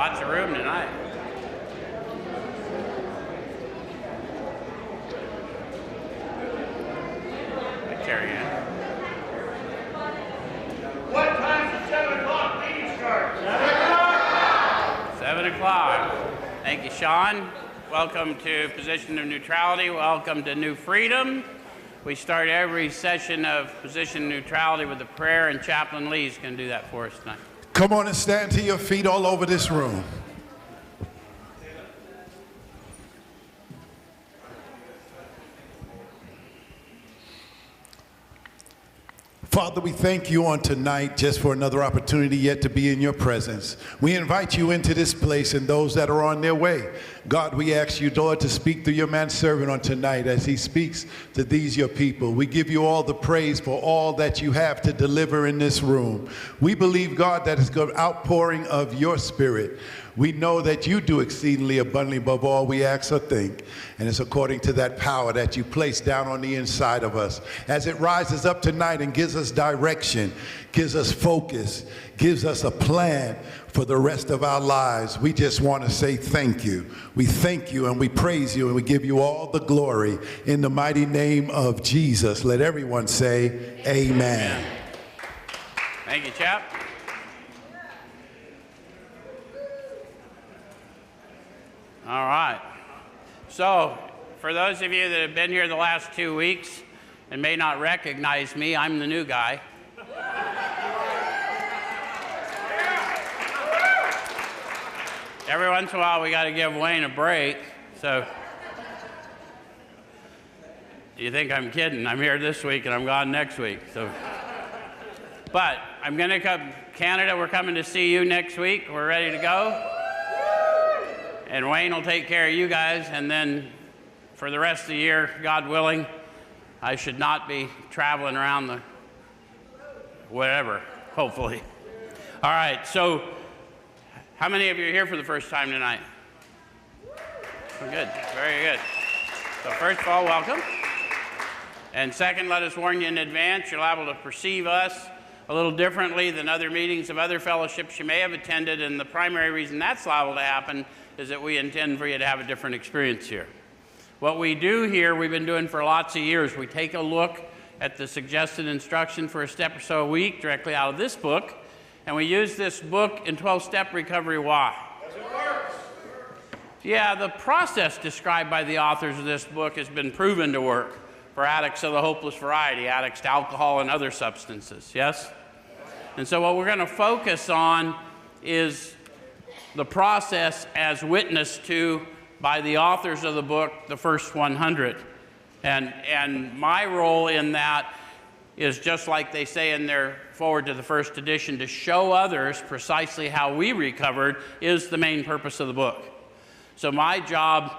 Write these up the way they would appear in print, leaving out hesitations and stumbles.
Lots of room tonight. I carry in. What time does 7 o'clock meeting start? 7 o'clock. Thank you, Sean. Welcome to Position of Neutrality. Welcome to New Freedom. We start every session of Position of Neutrality with a prayer, and Chaplain Lee's going to do that for us tonight. Come on and stand to your feet all over this room. Father, we thank you on tonight just for another opportunity yet to be in your presence. We invite you into this place and those that are on their way. God, we ask you, Lord, to speak through your manservant on tonight as he speaks to these your people. We give you all the praise for all that you have to deliver in this room. We believe, God, that it's an outpouring of your spirit. We know that you do exceedingly abundantly above all we ask or think. And it's according to that power that you place down on the inside of us. As it rises up tonight and gives us direction, gives us focus, gives us a plan for the rest of our lives, we just want to say thank you. We thank you and we praise you and we give you all the glory in the mighty name of Jesus. Let everyone say amen. Thank you, Chap. All right. So, for those of you that have been here the last 2 weeks and may not recognize me, I'm the new guy. Every once in a while, we got to give Wayne a break. So, you think I'm kidding? I'm here this week and I'm gone next week. So, but I'm going to come Canada. We're coming to see you next week. We're ready to go. And Wayne will take care of you guys, and then for the rest of the year, God willing, I should not be traveling around the whatever, hopefully. All right, so how many of you are here for the first time tonight? Good, very good. So first of all, welcome. And second, let us warn you in advance, you're liable to perceive us a little differently than other meetings of other fellowships you may have attended, and the primary reason that's liable to happen is that we intend for you to have a different experience here. What we do here, we've been doing for lots of years. We take a look at the suggested instruction for a step or so a week directly out of this book, and we use this book in 12-step recovery. Why? Because it works. Yeah, the process described by the authors of this book has been proven to work for addicts of the hopeless variety, addicts to alcohol and other substances, yes? And so what we're going to focus on is the process as witnessed to by the authors of the book, the first 100. And my role in that is just like they say in their foreword to the first edition, to show others precisely how we recovered is the main purpose of the book. So my job,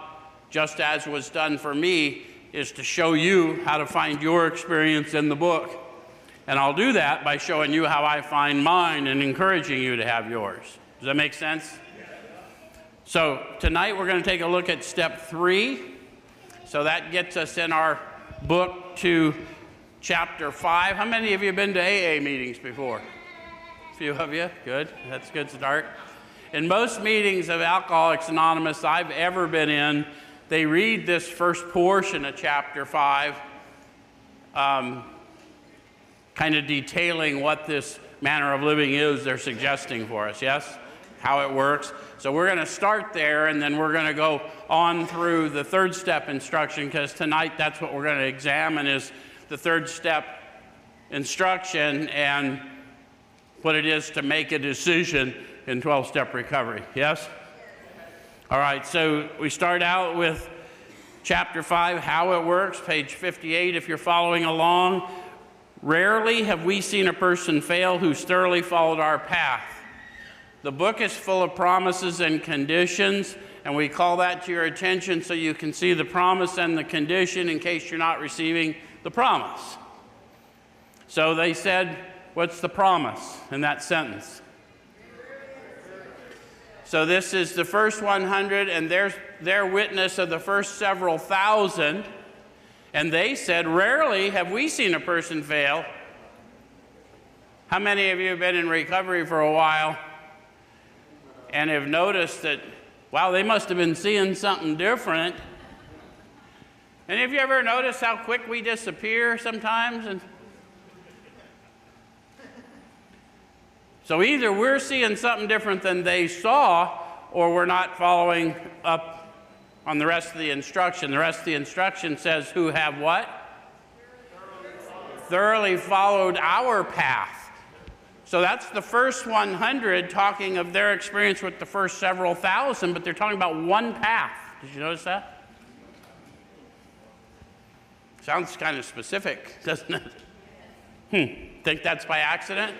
just as was done for me, is to show you how to find your experience in the book. And I'll do that by showing you how I find mine and encouraging you to have yours. Does that make sense? So tonight we're going to take a look at step 3. So that gets us in our book to chapter 5. How many of you have been to AA meetings before? A few of you? Good. That's a good start. In most meetings of Alcoholics Anonymous I've ever been in, they read this first portion of chapter 5, kind of detailing what this manner of living is they're suggesting for us, yes? How it works. So we're going to start there, and then we're going to go on through the third step instruction, because tonight that's what we're going to examine is the third step instruction and what it is to make a decision in 12-step recovery, yes? All right, so we start out with chapter 5, How It Works, page 58 if you're following along. Rarely have we seen a person fail who's thoroughly followed our path. The book is full of promises and conditions, and we call that to your attention so you can see the promise and the condition in case you're not receiving the promise. So they said, what's the promise in that sentence? So this is the first 100, and their witness of the first several thousand, and they said, rarely have we seen a person fail. How many of you have been in recovery for a while? and have noticed that, wow, they must have been seeing something different. And have you ever noticed how quick we disappear sometimes? And so either we're seeing something different than they saw, or we're not following up on the rest of the instruction. The rest of the instruction says, who have what? Thoroughly followed our path. So that's the first 100 talking of their experience with the first several thousand, but they're talking about one path. Did you notice that? Sounds kind of specific, doesn't it? Think that's by accident?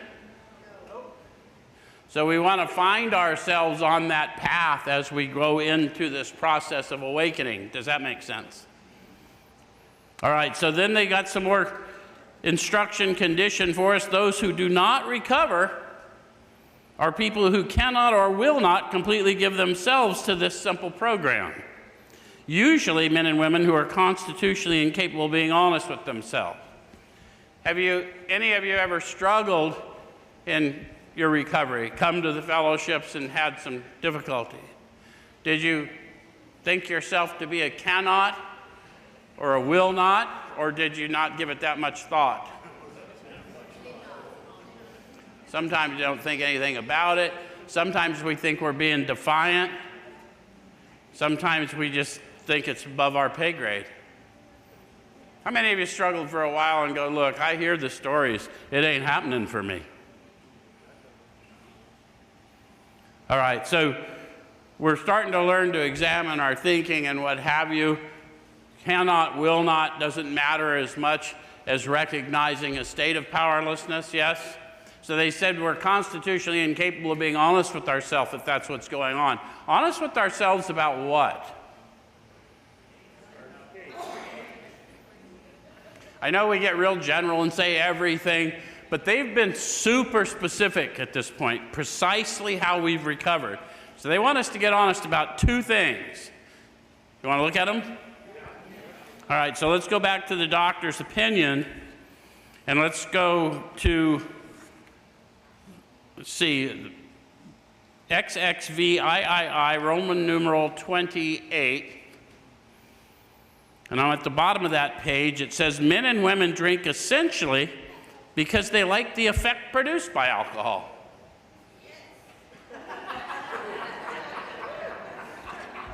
So we want to find ourselves on that path as we go into this process of awakening. Does that make sense? All right, so then they got some more instruction condition for us. Those who do not recover are people who cannot or will not completely give themselves to this simple program. Usually men and women who are constitutionally incapable of being honest with themselves. Have any of you ever struggled in your recovery, come to the fellowships and had some difficulty? Did you think yourself to be a cannot or a will not, or did you not give it that much thought? Sometimes you don't think anything about it. Sometimes we think we're being defiant. Sometimes we just think it's above our pay grade. How many of you struggled for a while and go, look, I hear the stories. It ain't happening for me. All right, so we're starting to learn to examine our thinking and what have you. Cannot, will not, doesn't matter as much as recognizing a state of powerlessness, yes? So they said we're constitutionally incapable of being honest with ourselves if that's what's going on. Honest with ourselves about what? I know we get real general and say everything, but they've been super specific at this point, precisely how we've recovered. So they want us to get honest about two things. You want to look at them? All right, so let's go back to the doctor's opinion, and let's go to, let's see, XXVIII, Roman numeral 28. And I'm at the bottom of that page. It says, men and women drink essentially because they like the effect produced by alcohol.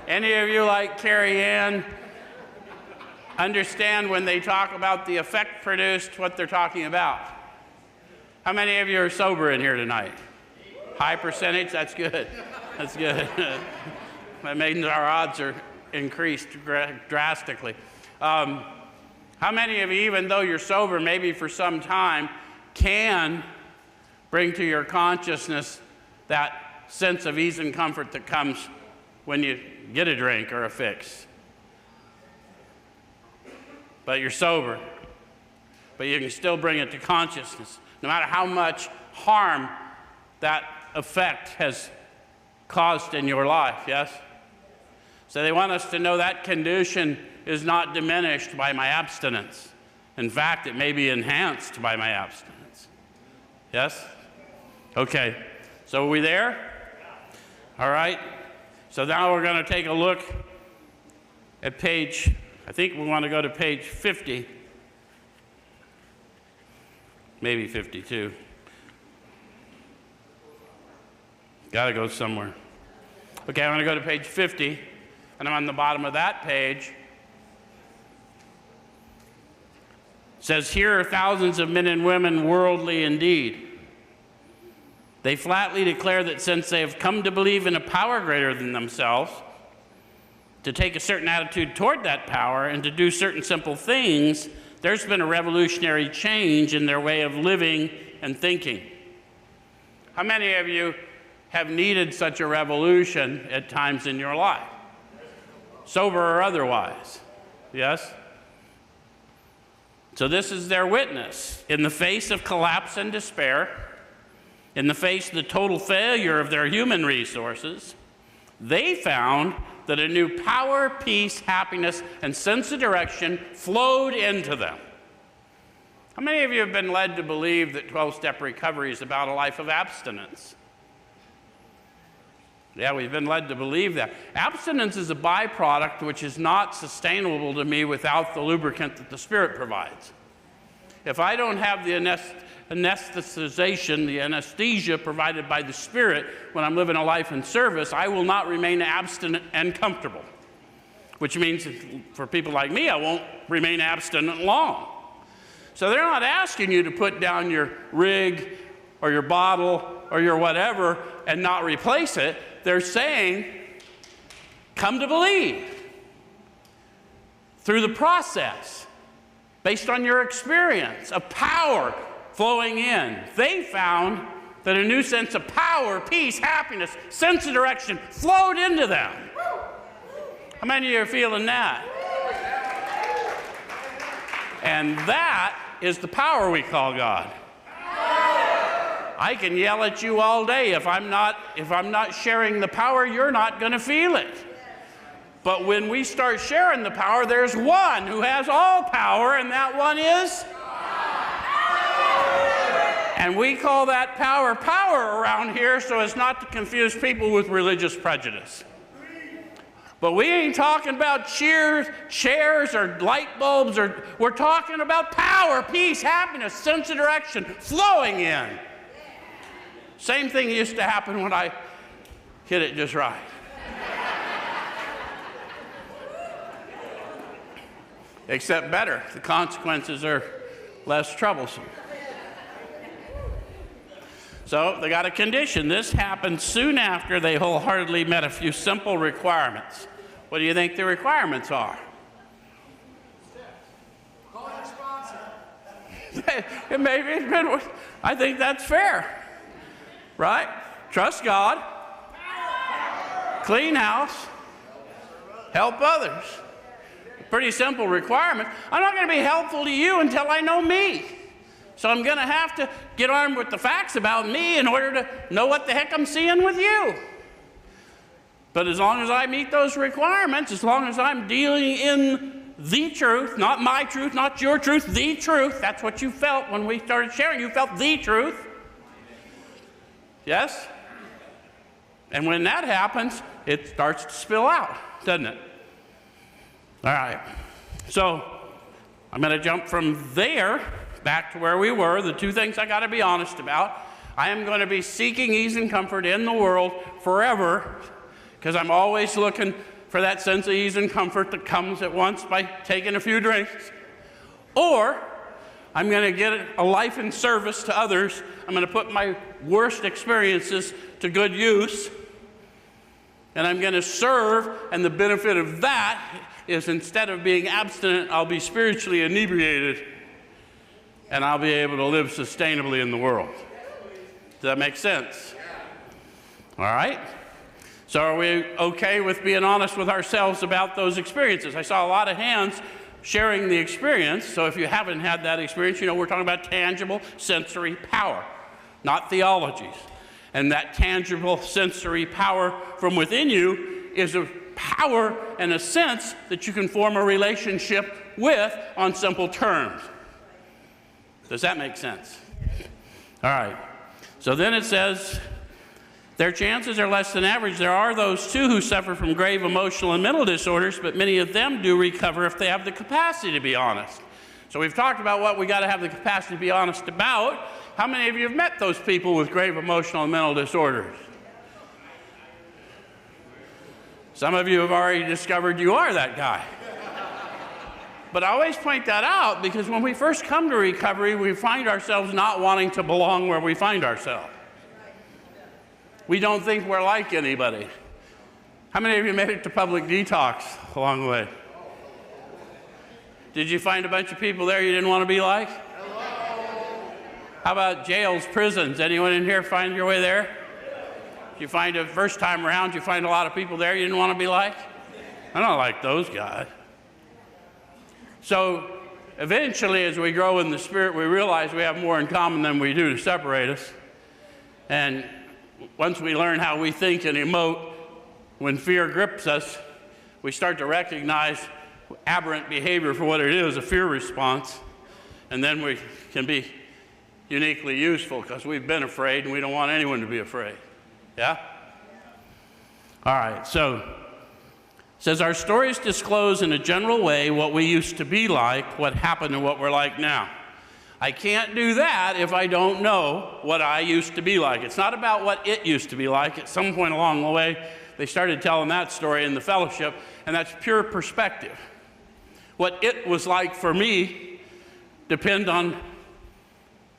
Any of you, like Carrie Ann, understand when they talk about the effect produced, what they're talking about? How many of you are sober in here tonight? High percentage? That's good. That's good. That means our odds are increased drastically. How many of you, even though you're sober maybe for some time, can bring to your consciousness that sense of ease and comfort that comes when you get a drink or a fix? But you're sober, but you can still bring it to consciousness, no matter how much harm that effect has caused in your life, yes? So they want us to know that condition is not diminished by my abstinence. In fact, it may be enhanced by my abstinence. Yes? Okay, so are we there? All right, so now we're going to take a look at page, I think we want to go to page 50, maybe 52. Got to go somewhere. Okay, I'm going to go to page 50, and I'm on the bottom of that page. It says, here are thousands of men and women worldly indeed. They flatly declare that since they have come to believe in a power greater than themselves, to take a certain attitude toward that power and to do certain simple things, there's been a revolutionary change in their way of living and thinking. How many of you have needed such a revolution at times in your life? Sober or otherwise? Yes? So this is their witness. In the face of collapse and despair, in the face of the total failure of their human resources, they found that a new power, peace, happiness, and sense of direction flowed into them. How many of you have been led to believe that 12-step recovery is about a life of abstinence? Yeah, we've been led to believe that. Abstinence is a byproduct which is not sustainable to me without the lubricant that the Spirit provides. If I don't have the anesthetization, the anesthesia provided by the Spirit when I'm living a life in service, I will not remain abstinent and comfortable. Which means for people like me, I won't remain abstinent long. So they're not asking you to put down your rig or your bottle or your whatever and not replace it. They're saying, come to believe through the process, based on your experience of power flowing in. They found that a new sense of power, peace, happiness, sense of direction flowed into them. How many of you are feeling that? And that is the power we call God. I can yell at you all day. If I'm not sharing the power, you're not going to feel it. But when we start sharing the power, there's one who has all power, and that one is God. And we call that power around here so as not to confuse people with religious prejudice. But we ain't talking about chairs or light bulbs, we're talking about power, peace, happiness, sense of direction flowing in. Same thing used to happen when I hit it just right. Except better, the consequences are less troublesome. So they got a condition. This happened soon after they wholeheartedly met a few simple requirements. What do you think the requirements are? Call your sponsor. I think that's fair. Right? Trust God. Clean house. Help others. Pretty simple requirement. I'm not going to be helpful to you until I know me. So I'm going to have to get armed with the facts about me in order to know what the heck I'm seeing with you. But as long as I meet those requirements, as long as I'm dealing in the truth, not my truth, not your truth, the truth, that's what you felt when we started sharing. You felt the truth. Yes? And when that happens, it starts to spill out, doesn't it? All right. So I'm going to jump from there back to where we were. The two things I got to be honest about. I am going to be seeking ease and comfort in the world forever because I'm always looking for that sense of ease and comfort that comes at once by taking a few drinks. Or I'm going to get a life in service to others. I'm going to put my worst experiences to good use. And I'm going to serve, and the benefit of that is instead of being abstinent, I'll be spiritually inebriated, and I'll be able to live sustainably in the world. Does that make sense? All right? So are we okay with being honest with ourselves about those experiences? I saw a lot of hands sharing the experience. So if you haven't had that experience, you know we're talking about tangible sensory power, not theologies. And that tangible sensory power from within you is a power and a sense that you can form a relationship with on simple terms. Does that make sense? All right. So then it says, their chances are less than average. There are those too who suffer from grave emotional and mental disorders, but many of them do recover if they have the capacity to be honest. So we've talked about what we got to have the capacity to be honest about. How many of you have met those people with grave emotional and mental disorders? Some of you have already discovered you are that guy. But I always point that out because when we first come to recovery, we find ourselves not wanting to belong where we find ourselves. We don't think we're like anybody. How many of you made it to public detox along the way? Did you find a bunch of people there you didn't want to be like? How about jails, prisons? Anyone in here find your way there? You find the first time around, you find a lot of people there you didn't want to be like? I don't like those guys. So eventually, as we grow in the Spirit, we realize we have more in common than we do to separate us. And once we learn how we think and emote, when fear grips us, we start to recognize aberrant behavior for what it is, a fear response. And then we can be uniquely useful because we've been afraid and we don't want anyone to be afraid. Yeah? All right, so it says our stories disclose in a general way what we used to be like, what happened, and what we're like now. I can't do that if I don't know what I used to be like. It's not about what it used to be like. At some point along the way, they started telling that story in the fellowship, and that's pure perspective. What it was like for me depends on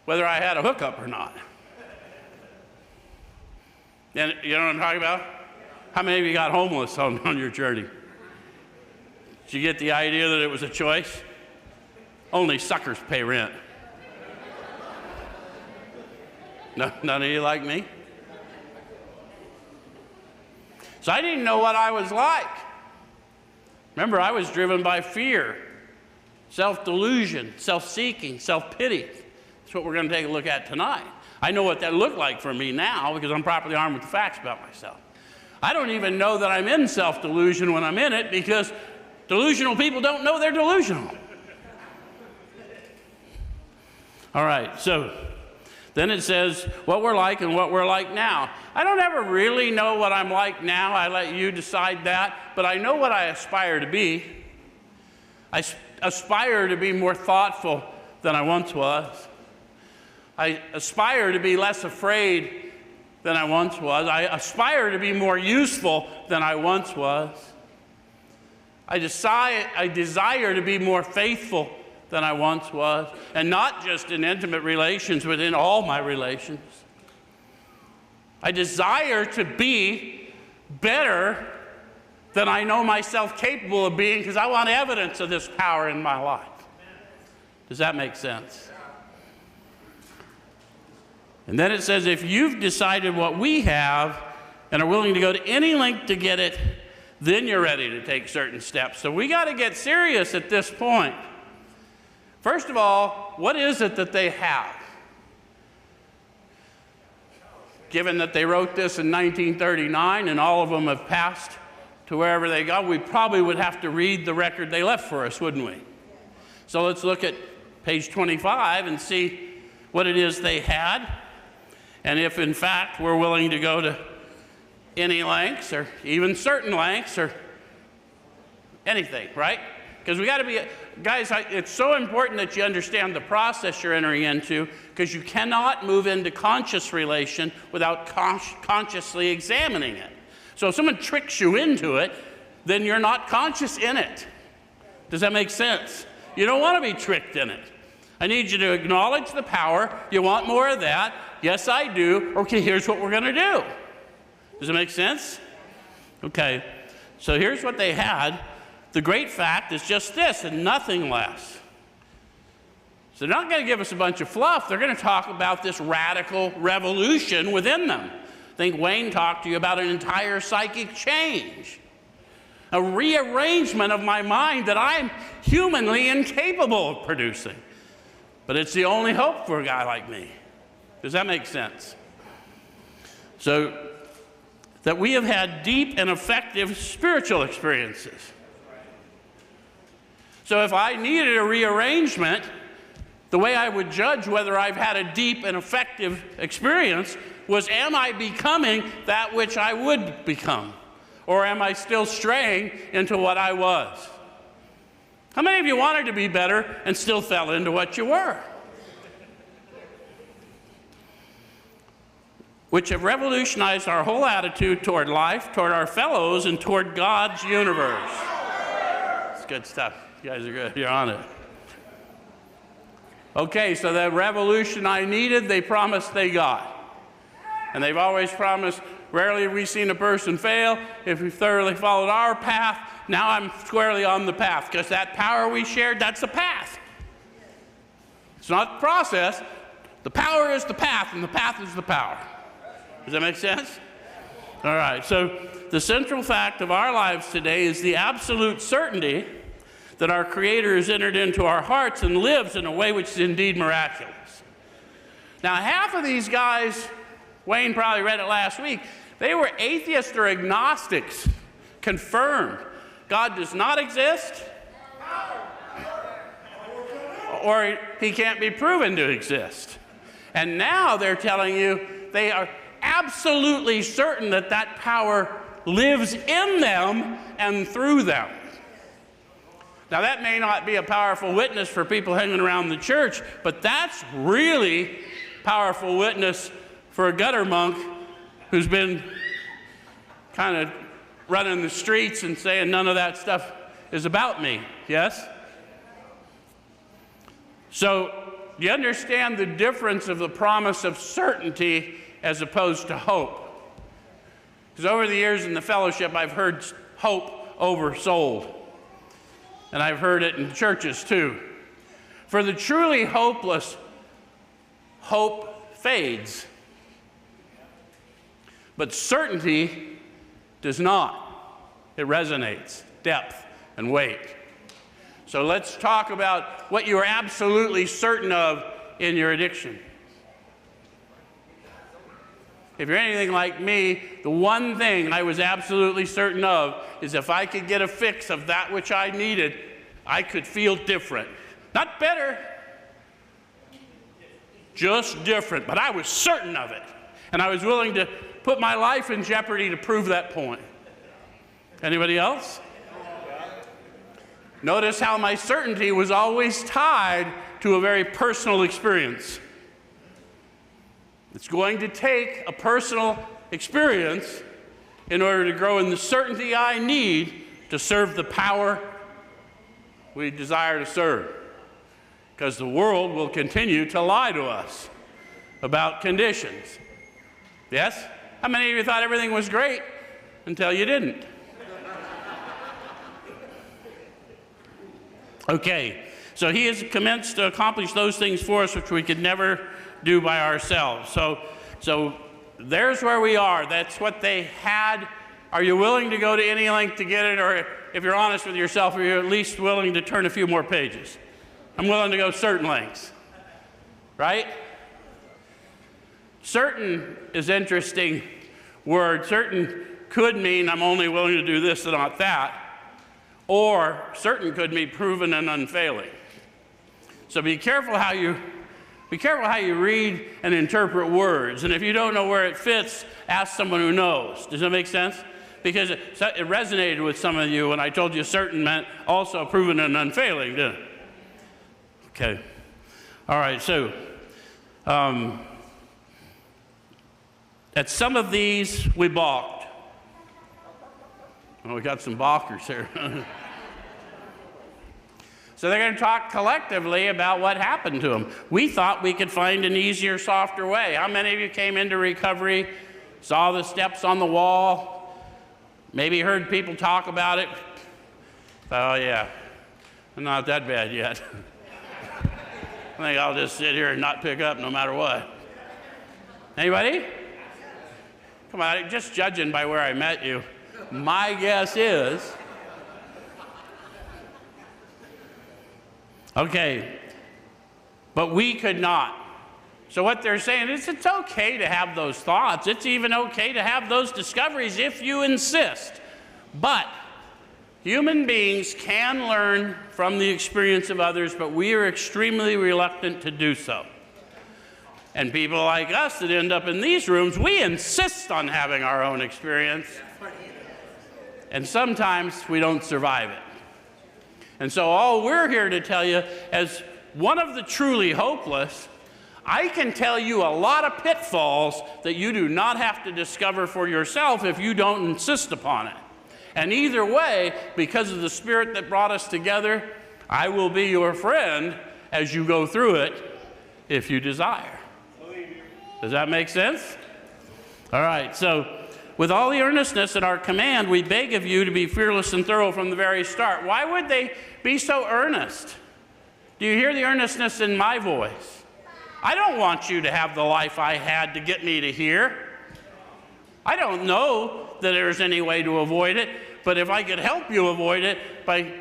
whether I had a hookup or not. And you know what I'm talking about? How many of you got homeless on your journey? Did you get the idea that it was a choice? Only suckers pay rent. No, none of you like me? So I didn't know what I was like. Remember, I was driven by fear, self-delusion, self-seeking, self-pity. That's what we're going to take a look at tonight. I know what that looked like for me now because I'm properly armed with the facts about myself. I don't even know that I'm in self-delusion when I'm in it because delusional people don't know they're delusional. All right, so then it says what we're like and what we're like now. I don't ever really know what I'm like now. I let you decide that. But I know what I aspire to be. I aspire to be more thoughtful than I once was. I aspire to be less afraid than I once was. I aspire to be more useful than I once was. I desire to be more faithful than I once was, and not just in intimate relations, but in all my relations. I desire to be better than I know myself capable of being because I want evidence of this power in my life. Does that make sense? And then it says, if you've decided what we have and are willing to go to any length to get it, then you're ready to take certain steps. So we got to get serious at this point. First of all, what is it that they have? Given that they wrote this in 1939 and all of them have passed to wherever they go, we probably would have to read the record they left for us, wouldn't we? So let's look at page 25 and see what it is they had, and if in fact we're willing to go to any lengths or even certain lengths or anything, right? Because we got to be, guys, it's so important that you understand the process you're entering into, because you cannot move into conscious relation without consciously examining it. So if someone tricks you into it, then you're not conscious in it. Does that make sense? You don't want to be tricked in it. I need you to acknowledge the power. You want more of that? Yes, I do. Okay, here's what we're going to do. Does it make sense? Okay, so here's what they had. The great fact is just this and nothing less. So they're not going to give us a bunch of fluff. They're going to talk about this radical revolution within them. I think Wayne talked to you about an entire psychic change, a rearrangement of my mind that I'm humanly incapable of producing. But it's the only hope for a guy like me. Does that make sense? So that we have had deep and effective spiritual experiences. So if I needed a rearrangement, the way I would judge whether I've had a deep and effective experience was, am I becoming that which I would become? Or am I still straying into what I was? How many of you wanted to be better and still fell into what you were? Which have revolutionized our whole attitude toward life, toward our fellows, and toward God's universe. It's good stuff. You guys are good. You're on it. Okay, so the revolution I needed, they promised they got. And they've always promised, rarely have we seen a person fail if we thoroughly followed our path. Now I'm squarely on the path, because that power we shared, that's the path. It's not the process. The power is the path, and the path is the power. Does that make sense? All right, so the central fact of our lives today is the absolute certainty that our Creator has entered into our hearts and lives in a way which is indeed miraculous. Now, half of these guys, Wayne probably read it last week, they were atheists or agnostics, confirmed. God does not exist, or he can't be proven to exist. And now they're telling you they are absolutely certain that that power lives in them and through them. Now, that may not be a powerful witness for people hanging around the church, but that's really powerful witness for a gutter monk who's been kind of running the streets and saying none of that stuff is about me, yes? So, do you understand the difference of the promise of certainty as opposed to hope? Because over the years in the fellowship, I've heard hope oversold. And I've heard it in churches too. For the truly hopeless, hope fades. But certainty does not. It resonates, depth and weight. So let's talk about what you are absolutely certain of in your addiction. If you're anything like me, the one thing I was absolutely certain of is if I could get a fix of that which I needed, I could feel different. Not better, just different, but I was certain of it. And I was willing to put my life in jeopardy to prove that point. Anybody else? Notice how my certainty was always tied to a very personal experience. It's going to take a personal experience in order to grow in the certainty I need to serve the power we desire to serve. Because the world will continue to lie to us about conditions. Yes? How many of you thought everything was great until you didn't? Okay, so he has commenced to accomplish those things for us which we could never do by ourselves. So there's where we are. That's what they had. Are you willing to go to any length to get it? Or if you're honest with yourself, are you at least willing to turn a few more pages? I'm willing to go certain lengths, right? Certain is an interesting word. Certain could mean I'm only willing to do this and not that. Or certain could be proven and unfailing. So be careful how you read and interpret words. And if you don't know where it fits, ask someone who knows. Does that make sense? Because it resonated with some of you when I told you certain meant also proven and unfailing, didn't it? Okay. All right, so at some of these we balked. Well, we got some balkers here. So they're going to talk collectively about what happened to them. We thought we could find an easier, softer way. How many of you came into recovery, saw the steps on the wall, maybe heard people talk about it? Oh yeah, I'm not that bad yet. I think I'll just sit here and not pick up no matter what. Anybody? Come on, just judging by where I met you, my guess is, okay, but we could not. So what they're saying is it's okay to have those thoughts. It's even okay to have those discoveries if you insist. But human beings can learn from the experience of others, but we are extremely reluctant to do so. And people like us that end up in these rooms, we insist on having our own experience. And sometimes we don't survive it. And so all we're here to tell you, as one of the truly hopeless, I can tell you a lot of pitfalls that you do not have to discover for yourself if you don't insist upon it. And either way, because of the Spirit that brought us together, I will be your friend as you go through it if you desire. Does that make sense? All right, so with all the earnestness at our command, we beg of you to be fearless and thorough from the very start. Why would they be so earnest? Do you hear the earnestness in my voice? I don't want you to have the life I had to get me to here. I don't know that there's any way to avoid it, but if I could help you avoid it by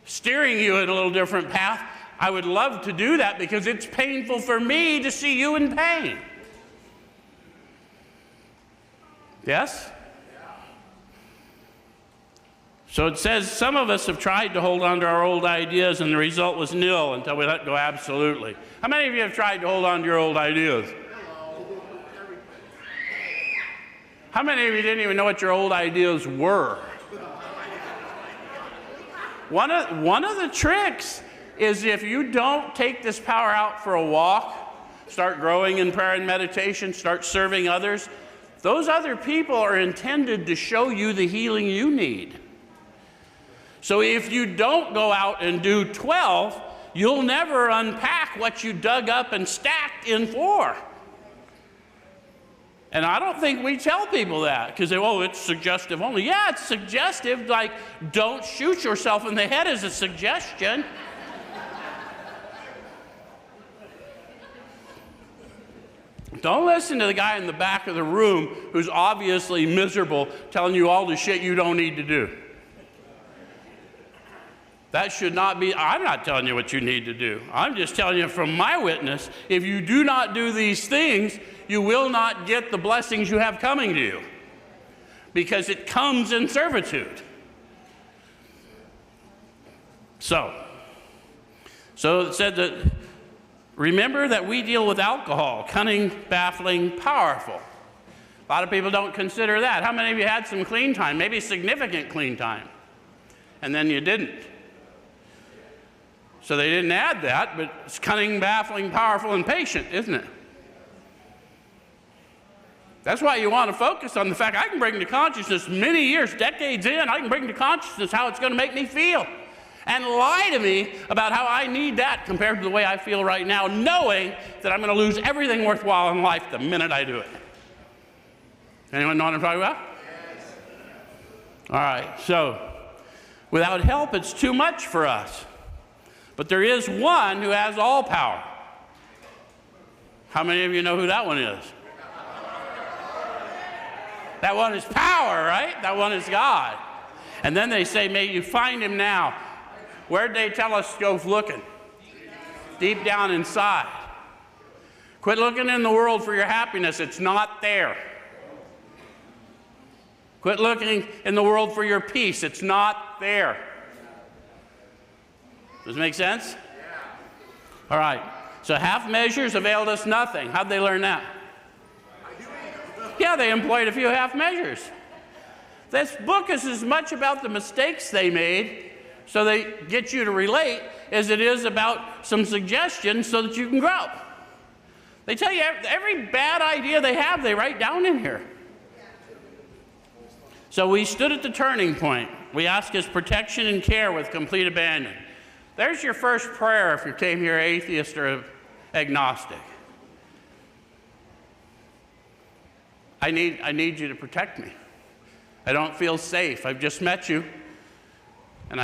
steering you in a little different path, I would love to do that because it's painful for me to see you in pain. Yes? So it says some of us have tried to hold on to our old ideas and the result was nil until we let go absolutely. How many of you have tried to hold on to your old ideas? How many of you didn't even know what your old ideas were? One of the tricks is if you don't take this power out for a walk, start growing in prayer and meditation, start serving others, those other people are intended to show you the healing you need. So if you don't go out and do 12, you'll never unpack what you dug up and stacked in 4. And I don't think we tell people that because they, oh, it's suggestive only. Yeah, it's suggestive, like don't shoot yourself in the head is a suggestion. Don't listen to the guy in the back of the room who's obviously miserable telling you all the shit you don't need to do. That should not be, I'm not telling you what you need to do. I'm just telling you from my witness, if you do not do these things, you will not get the blessings you have coming to you because it comes in servitude. So it said that, remember that we deal with alcohol, cunning, baffling, powerful. A lot of people don't consider that. How many of you had some clean time, maybe significant clean time, and then you didn't? So they didn't add that, but it's cunning, baffling, powerful, and patient, isn't it? That's why you want to focus on the fact I can bring to consciousness many years, decades in, I can bring to consciousness how it's going to make me feel. And lie to me about how I need that compared to the way I feel right now, knowing that I'm going to lose everything worthwhile in life the minute I do it. Anyone know what I'm talking about? Yes. All right, so without help, it's too much for us. But there is one who has all power. How many of you know who that one is? That one is power, right? That one is God. And then they say, may you find him now. Where'd they tell us to go looking? Deep down inside. Quit looking in the world for your happiness. It's not there. Quit looking in the world for your peace. It's not there. Does it make sense? All right. So half measures availed us nothing. How'd they learn that? Yeah, they employed a few half measures. This book is as much about the mistakes they made so they get you to relate as it is about some suggestions so that you can grow. They tell you every bad idea they have, they write down in here. So we stood at the turning point. We asked his protection and care with complete abandon. There's your first prayer if you came here atheist or agnostic. I need you to protect me. I don't feel safe. I've just met you. And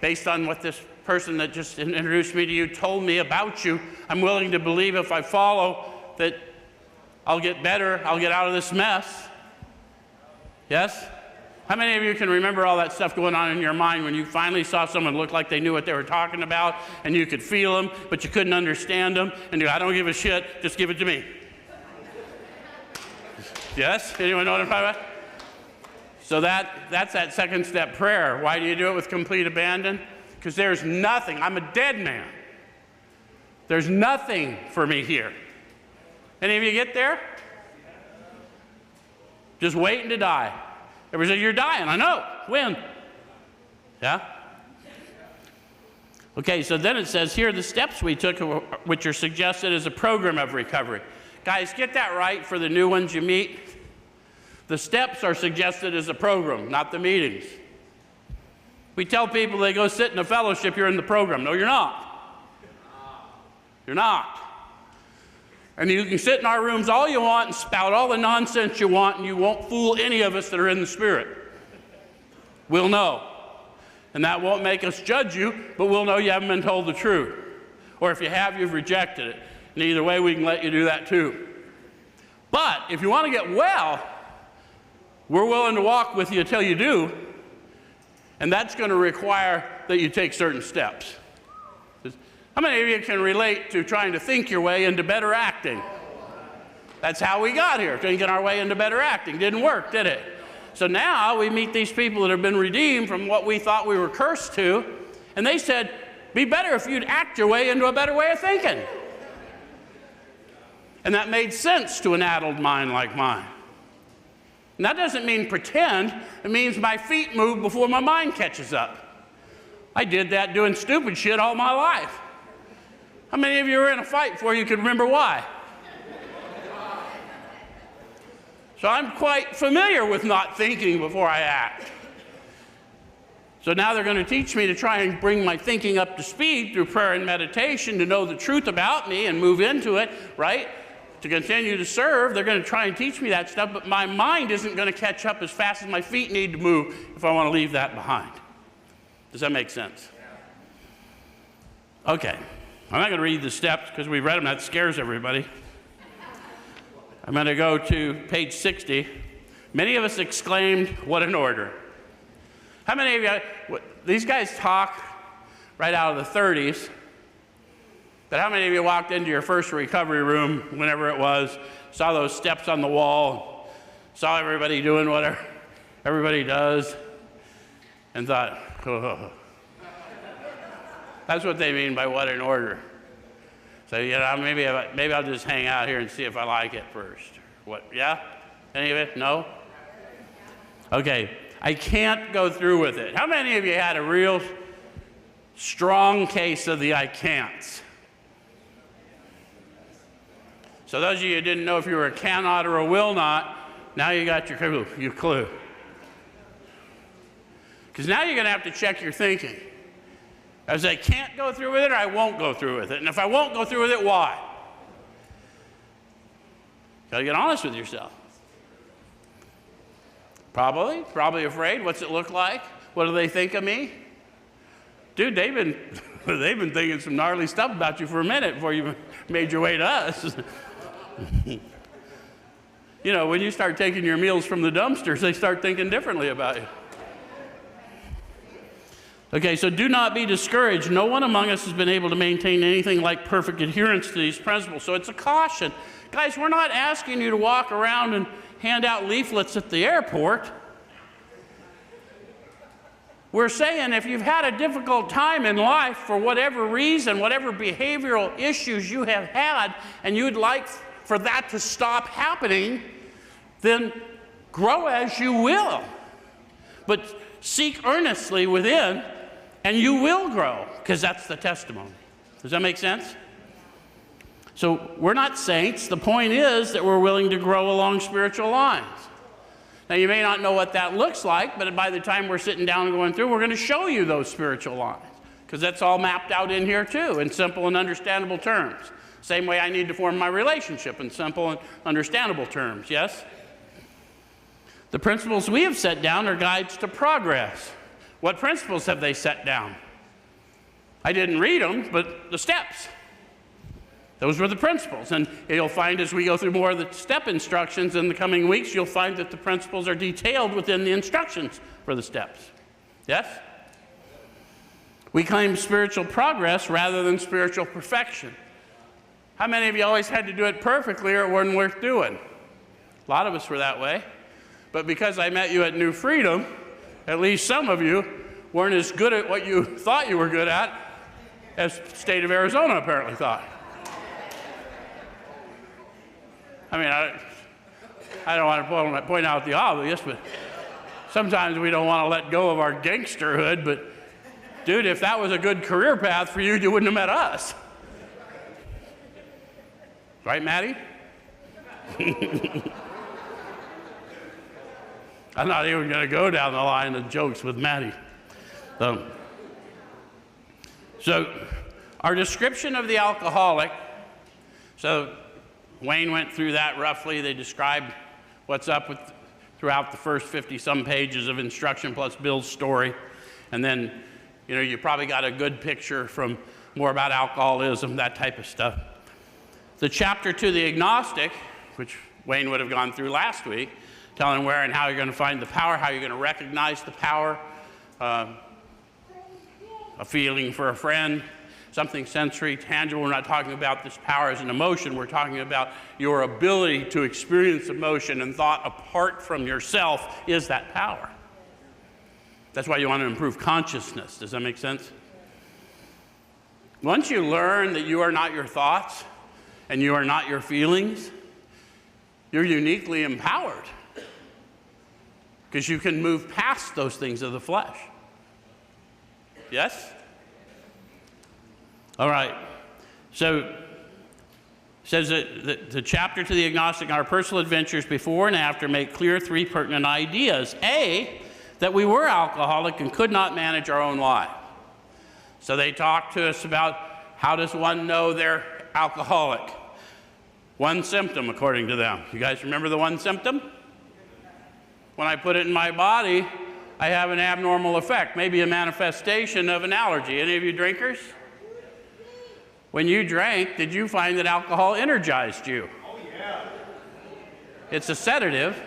based on what this person that just introduced me to you told me about you, I'm willing to believe if I follow that I'll get better, I'll get out of this mess. Yes? How many of you can remember all that stuff going on in your mind when you finally saw someone look like they knew what they were talking about and you could feel them, but you couldn't understand them, and you go, I don't give a shit, just give it to me. Yes? Anyone know what I'm talking about? So that's that second step prayer. Why do you do it with complete abandon? Because there's nothing. I'm a dead man. There's nothing for me here. Any of you get there? Just waiting to die. Everybody says, you're dying. I know. When? Yeah? Okay, so then it says, here are the steps we took, which are suggested as a program of recovery. Guys, get that right for the new ones you meet. The steps are suggested as a program, not the meetings. We tell people they go sit in a fellowship, you're in the program. No, you're not. You're not. And you can sit in our rooms all you want and spout all the nonsense you want, and you won't fool any of us that are in the Spirit. We'll know. And that won't make us judge you, but we'll know you haven't been told the truth. Or if you have, you've rejected it. And either way, we can let you do that too. But if you want to get well, we're willing to walk with you until you do, and that's going to require that you take certain steps. How many of you can relate to trying to think your way into better acting? That's how we got here, thinking our way into better acting. Didn't work, did it? So now we meet these people that have been redeemed from what we thought we were cursed to, and they said, be better if you'd act your way into a better way of thinking. And that made sense to an addled mind like mine. And that doesn't mean pretend. It means my feet move before my mind catches up. I did that doing stupid shit all my life. How many of you were in a fight before you could remember why? So I'm quite familiar with not thinking before I act. So now they're going to teach me to try and bring my thinking up to speed through prayer and meditation to know the truth about me and move into it, right? To continue to serve, they're going to try and teach me that stuff, but my mind isn't going to catch up as fast as my feet need to move if I want to leave that behind. Does that make sense? Okay. I'm not going to read the steps because we've read them. That scares everybody. I'm going to go to page 60. Many of us exclaimed, "What an order." How many of you, these guys talk right out of the 30s, but how many of you walked into your first recovery room, whenever it was, saw those steps on the wall, saw everybody doing whatever everybody does, and thought, oh. That's what they mean by what an order. So, you know, maybe I'll just hang out here and see if I like it first. What, yeah? Any of it? No? Okay, I can't go through with it. How many of you had a real strong case of the I can'ts? So those of you who didn't know if you were a cannot or a will not, now you got your clue. Because now you're going to have to check your thinking. I say, I can't go through with it, or I won't go through with it. And if I won't go through with it, why? Got to get honest with yourself. Probably afraid. What's it look like? What do they think of me? Dude, they've been thinking some gnarly stuff about you for a minute before you made your way to us. You know, when you start taking your meals from the dumpsters, they start thinking differently about you. Okay, so do not be discouraged. No one among us has been able to maintain anything like perfect adherence to these principles. So it's a caution. Guys, we're not asking you to walk around and hand out leaflets at the airport. We're saying if you've had a difficult time in life for whatever reason, whatever behavioral issues you have had, and you'd like for that to stop happening, then grow as you will. But seek earnestly within, and you will grow, because that's the testimony. Does that make sense? So we're not saints. The point is that we're willing to grow along spiritual lines. Now, you may not know what that looks like, but by the time we're sitting down and going through, we're going to show you those spiritual lines, because that's all mapped out in here too, in simple and understandable terms. Same way I need to form my relationship in simple and understandable terms, yes? The principles we have set down are guides to progress. What principles have they set down? I didn't read them, but the steps. Those were the principles. And you'll find as we go through more of the step instructions in the coming weeks, you'll find that the principles are detailed within the instructions for the steps. Yes? We claim spiritual progress rather than spiritual perfection. How many of you always had to do it perfectly or it wasn't worth doing? A lot of us were that way. But because I met you at New Freedom, at least some of you weren't as good at what you thought you were good at as the state of Arizona apparently thought. I mean, I don't want to point out the obvious, but sometimes we don't want to let go of our gangsterhood, but dude, if that was a good career path for you, you wouldn't have met us. Right, Maddie? I'm not even going to go down the line of jokes with Maddie. So our description of the alcoholic, so Wayne went through that roughly. They described what's up with throughout the first 50-some pages of instruction plus Bill's story. And then, you know, you probably got a good picture from more about alcoholism, that type of stuff. The chapter to the agnostic, which Wayne would have gone through last week, telling where and how you're going to find the power, how you're going to recognize the power, a feeling for a friend, something sensory, tangible. We're not talking about this power as an emotion. We're talking about your ability to experience emotion and thought apart from yourself is that power. That's why you want to improve consciousness. Does that make sense? Once you learn that you are not your thoughts and you are not your feelings, you're uniquely empowered. because you can move past those things of the flesh. Yes? All right. So, it says that the chapter to the agnostic, our personal adventures before and after make clear three pertinent ideas. A, that we were alcoholic and could not manage our own life. So they talked to us about how does one know they're alcoholic. One symptom, according to them. You guys remember the one symptom? When I put it in my body, I have an abnormal effect, maybe a manifestation of an allergy. Any of you drinkers? When you drank, did you find that alcohol energized you? Oh, yeah. It's a sedative.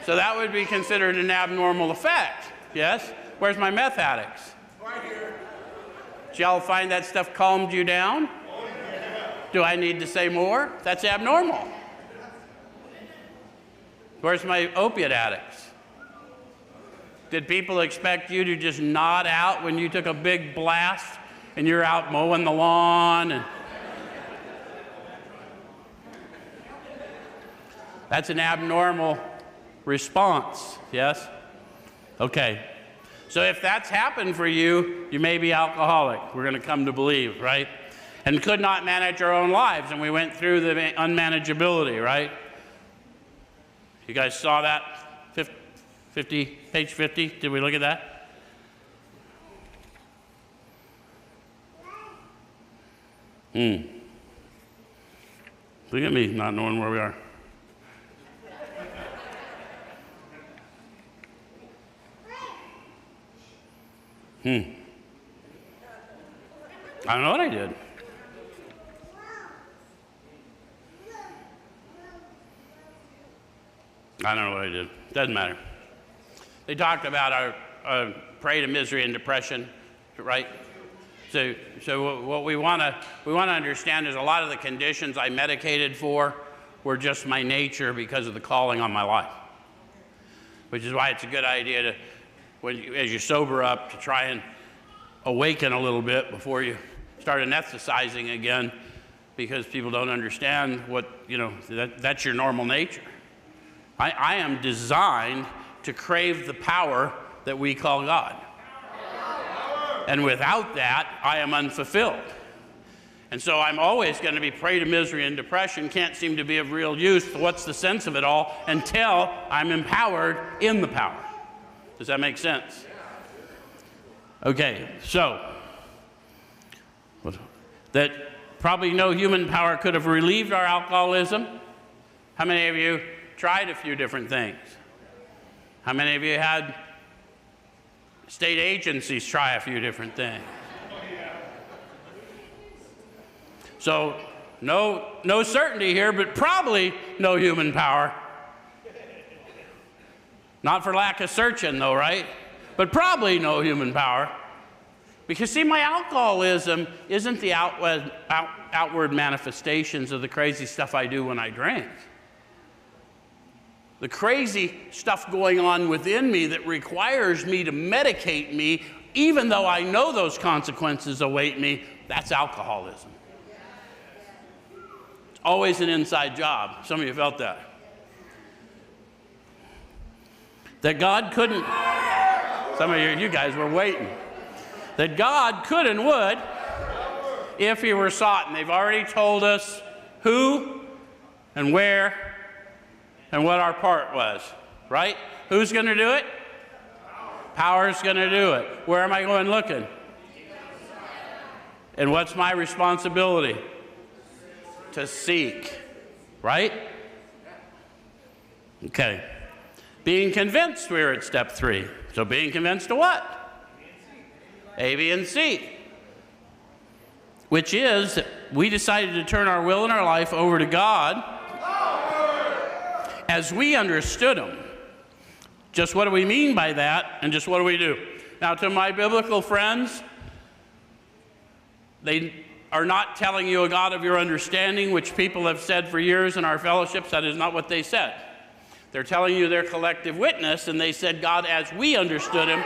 So that would be considered an abnormal effect, yes? Where's my meth addicts? Right here. Did y'all find that stuff calmed you down? Oh, yeah. Do I need to say more? That's abnormal. Where's my opiate addicts? Did people expect you to just nod out when you took a big blast and you're out mowing the lawn? And that's an abnormal response, yes? Okay. So if that's happened for you, you may be alcoholic. We're going to come to believe, right? And could not manage our own lives, and we went through the unmanageability, right? You guys saw that? 50, page 50, did we look at that? Look at me not knowing where we are. I don't know what I did. I don't know what I did. Doesn't matter. They talked about our prey to misery and depression, right? So what we want to understand is a lot of the conditions I medicated for were just my nature because of the calling on my life, which is why it's a good idea to, as you sober up, to try and awaken a little bit before you start anesthetizing again, because people don't understand what, that's your normal nature. I am designed to crave the power that we call God. And without that, I am unfulfilled. And so I'm always going to be prey to misery and depression, can't seem to be of real use. What's the sense of it all until I'm empowered in the power? Does that make sense? Okay, so that probably no human power could have relieved our alcoholism. How many of you tried a few different things? How many of you had state agencies try a few different things? So no certainty here, but probably no human power. Not for lack of searching though, right? But probably no human power. Because see, my alcoholism isn't the outward manifestations of the crazy stuff I do when I drink. The crazy stuff going on within me that requires me to medicate me, even though I know those consequences await me, that's alcoholism. It's always an inside job. Some of you felt that. That God couldn't, some of you guys were waiting. That God could and would if he were sought. And they've already told us who and where and what our part was, right? Who's going to do it? Power's going to do it. Where am I going looking? And what's my responsibility? To seek, right? Okay. Being convinced, we're at step 3. So being convinced of what? A, B, and C. Which is, we decided to turn our will and our life over to God as we understood him. Just what do we mean by that, and just what do we do? Now, to my biblical friends, they are not telling you a God of your understanding, which people have said for years in our fellowships. That is not what they said. They're telling you their collective witness, and they said God as we understood him,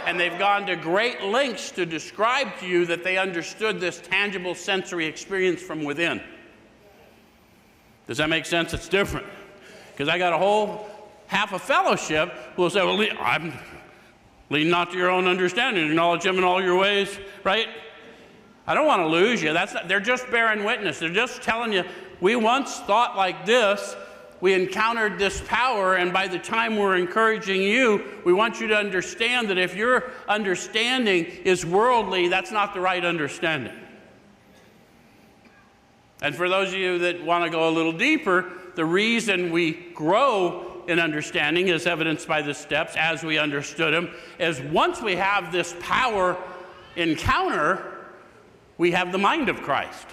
and they've gone to great lengths to describe to you that they understood this tangible sensory experience from within. Does that make sense? It's different. Because I got a whole half a fellowship will say, well, I'm lean not to your own understanding, acknowledge him in all your ways, right? I don't want to lose you. They're just bearing witness. They're just telling you, we once thought like this, we encountered this power, and by the time we're encouraging you, we want you to understand that if your understanding is worldly, that's not the right understanding. And for those of you that want to go a little deeper, the reason we grow in understanding, is evidenced by the steps as we understood them, is once we have this power encounter, we have the mind of Christ.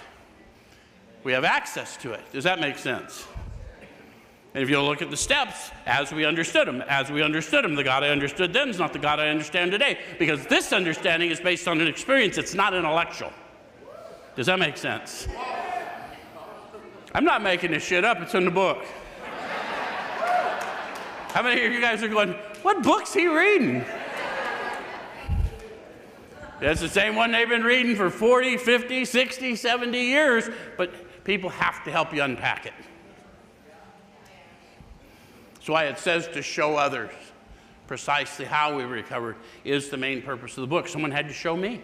We have access to it. Does that make sense? And if you'll look at the steps, as we understood them, the God I understood then is not the God I understand today, because this understanding is based on an experience. It's not intellectual. Does that make sense? I'm not making this shit up. It's in the book. How many of you guys are going, what book's he reading? It's the same one they've been reading for 40, 50, 60, 70 years, but people have to help you unpack it. That's why it says to show others precisely how we recovered is the main purpose of the book. Someone had to show me.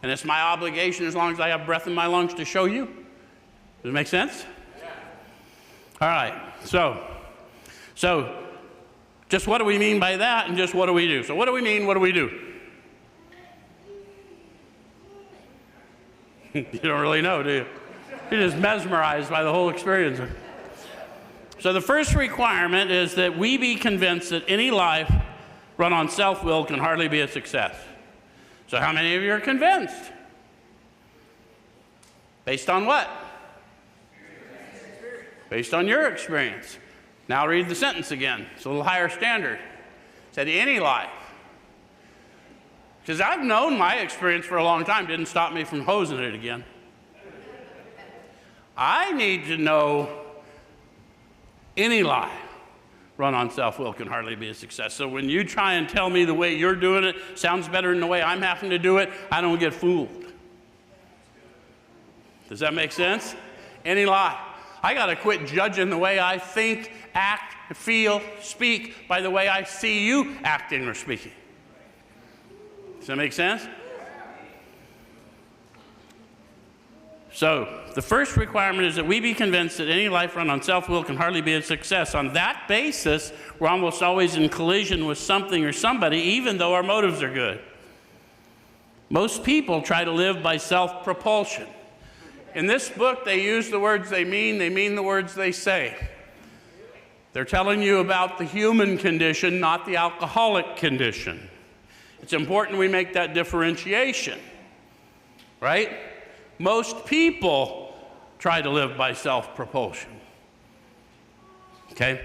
And it's my obligation, as long as I have breath in my lungs, to show you. Does it make sense? Yeah. All right. So just what do we mean by that, and just what do we do? So what do we mean? What do we do? You don't really know, do you? You're just mesmerized by the whole experience. So the first requirement is that we be convinced that any life run on self-will can hardly be a success. So how many of you are convinced? Based on what? Based on your experience. Now read the sentence again. It's a little higher standard. It said any life. Because I've known my experience for a long time. Didn't stop me from hosing it again. I need to know any life run on self-will can hardly be a success. So when you try and tell me the way you're doing it sounds better than the way I'm having to do it, I don't get fooled. Does that make sense? Any lie. I got to quit judging the way I think, act, feel, speak by the way I see you acting or speaking. Does that make sense? So the first requirement is that we be convinced that any life run on self-will can hardly be a success. On that basis, we're almost always in collision with something or somebody, even though our motives are good. Most people try to live by self-propulsion. In this book, they use the words they mean the words they say. They're telling you about the human condition, not the alcoholic condition. It's important we make that differentiation, right? Most people try to live by self-propulsion, okay?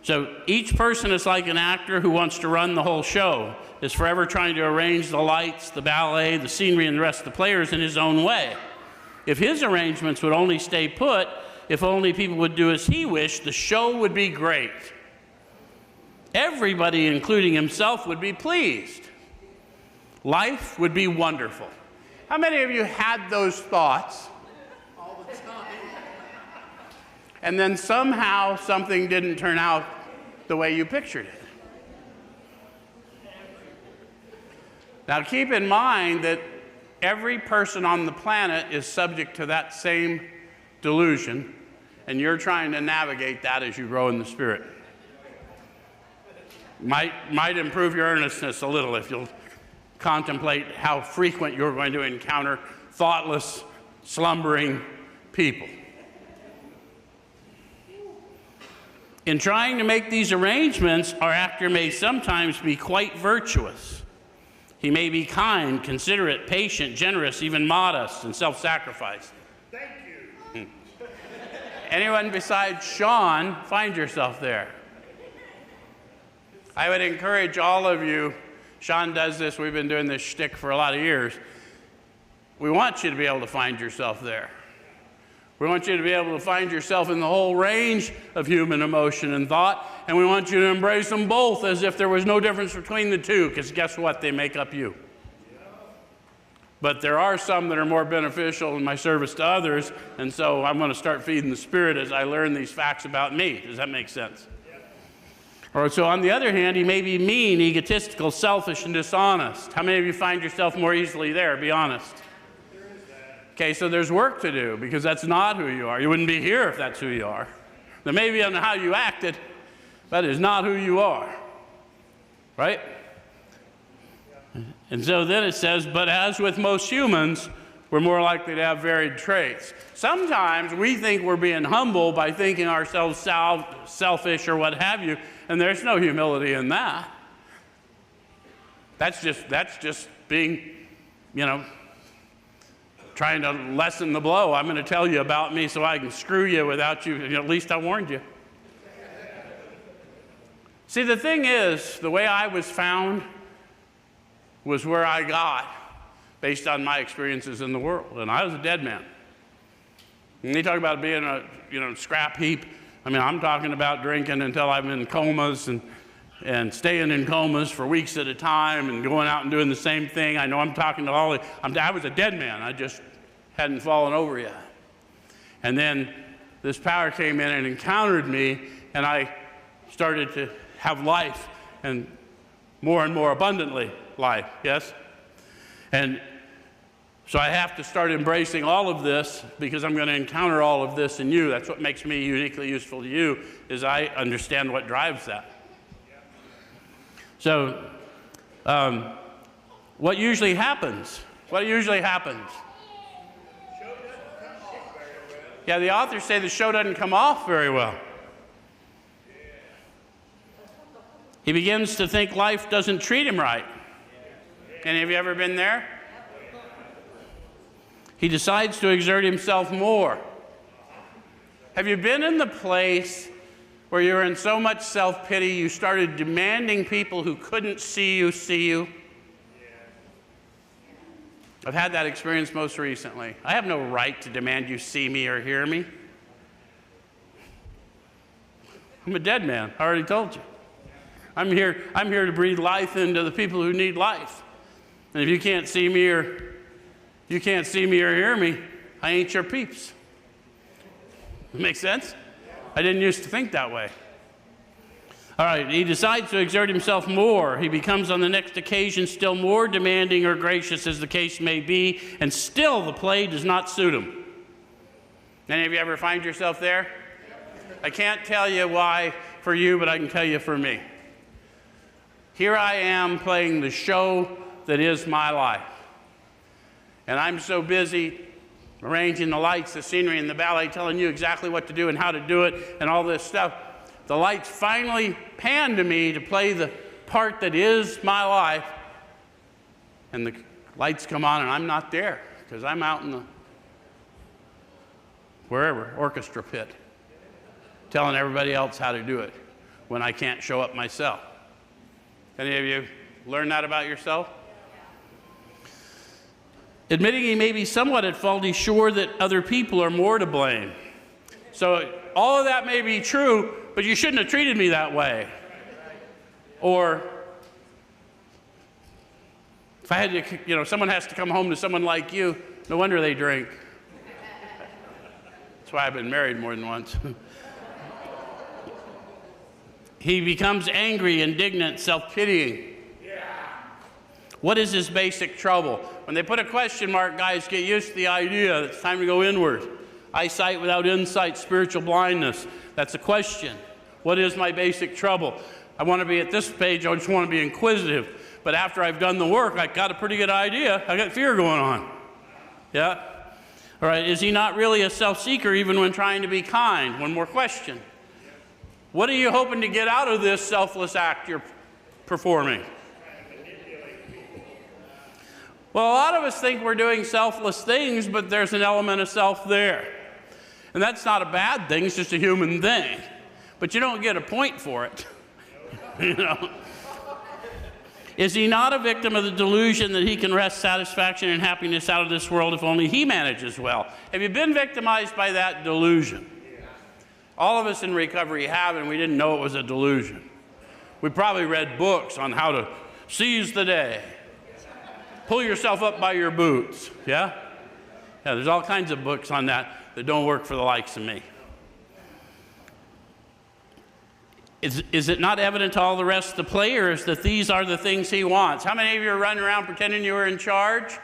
So each person is like an actor who wants to run the whole show, is forever trying to arrange the lights, the ballet, the scenery, and the rest of the players in his own way. If his arrangements would only stay put, if only people would do as he wished, the show would be great. Everybody, including himself, would be pleased. Life would be wonderful. How many of you had those thoughts? All the time. And then somehow something didn't turn out the way you pictured it? Now keep in mind that every person on the planet is subject to that same delusion, and you're trying to navigate that as you grow in the Spirit. Might improve your earnestness a little if you'll contemplate how frequent you're going to encounter thoughtless, slumbering people. In trying to make these arrangements, our actor may sometimes be quite virtuous. He may be kind, considerate, patient, generous, even modest, and self-sacrificing. Thank you. Anyone besides Sean, find yourself there. I would encourage all of you, Sean does this, we've been doing this shtick for a lot of years. We want you to be able to find yourself there. We want you to be able to find yourself in the whole range of human emotion and thought, and we want you to embrace them both as if there was no difference between the two, because guess what? They make up you. But there are some that are more beneficial in my service to others, and so I'm going to start feeding the Spirit as I learn these facts about me. Does that make sense? Or so on the other hand, he may be mean, egotistical, selfish, and dishonest. How many of you find yourself more easily there? Be honest. Okay, so there's work to do because that's not who you are. You wouldn't be here if that's who you are. There may be on how you acted, but it's not who you are. Right? And so then it says, but as with most humans, we're more likely to have varied traits. Sometimes we think we're being humble by thinking ourselves selfish or what have you, and there's no humility in that. That's just being, trying to lessen the blow. I'm going to tell you about me so I can screw you without you. At least I warned you. See, the thing is, the way I was found was where I got based on my experiences in the world. And I was a dead man. And they talk about being a scrap heap. I mean, I'm talking about drinking until I'm in comas and staying in comas for weeks at a time and going out and doing the same thing. I know I'm talking to I was a dead man. I just hadn't fallen over yet. And then this power came in and encountered me, and I started to have life, and more abundantly life, yes? And so I have to start embracing all of this because I'm going to encounter all of this in you. That's what makes me uniquely useful to you, is I understand what drives that. So what usually happens? Yeah, the authors say the show doesn't come off very well. He begins to think life doesn't treat him right. Any of you ever been there? He decides to exert himself more. Have you been in the place where you're in so much self-pity you started demanding people who couldn't see you see you? I've had that experience most recently. I have no right to demand you see me or hear me. I'm a dead man, I already told you. I'm here to breathe life into the people who need life. And if you can't see me or hear me, I ain't your peeps. Make sense? I didn't used to think that way. All right, he decides to exert himself more. He becomes on the next occasion still more demanding or gracious as the case may be, and still the play does not suit him. Any of you ever find yourself there? I can't tell you why for you, but I can tell you for me. Here I am playing the show that is my life. And I'm so busy arranging the lights, the scenery, and the ballet, telling you exactly what to do and how to do it and all this stuff. The lights finally pan to me to play the part that is my life. And the lights come on and I'm not there because I'm out in the orchestra pit telling everybody else how to do it when I can't show up myself. Any of you learn that about yourself? Admitting he may be somewhat at fault, he's sure that other people are more to blame. So all of that may be true, but you shouldn't have treated me that way. Or if I had to, someone has to come home to someone like you, no wonder they drink. That's why I've been married more than once. He becomes angry, indignant, self-pitying. What is his basic trouble? When they put a question mark, guys, get used to the idea that it's time to go inward. Eyesight without insight, spiritual blindness. That's a question. What is my basic trouble? I want to be at this page, I just want to be inquisitive. But after I've done the work, I got a pretty good idea. I got fear going on. Yeah? All right, is he not really a self-seeker even when trying to be kind? One more question. What are you hoping to get out of this selfless act you're performing? Well, a lot of us think we're doing selfless things, but there's an element of self there. And that's not a bad thing, it's just a human thing. But you don't get a point for it. Is he not a victim of the delusion that he can wrest satisfaction and happiness out of this world if only he manages well? Have you been victimized by that delusion? All of us in recovery have, and we didn't know it was a delusion. We probably read books on how to seize the day. Pull yourself up by your boots, yeah? Yeah, there's all kinds of books on that don't work for the likes of me. Is it not evident to all the rest of the players that these are the things he wants? How many of you are running around pretending you were in charge?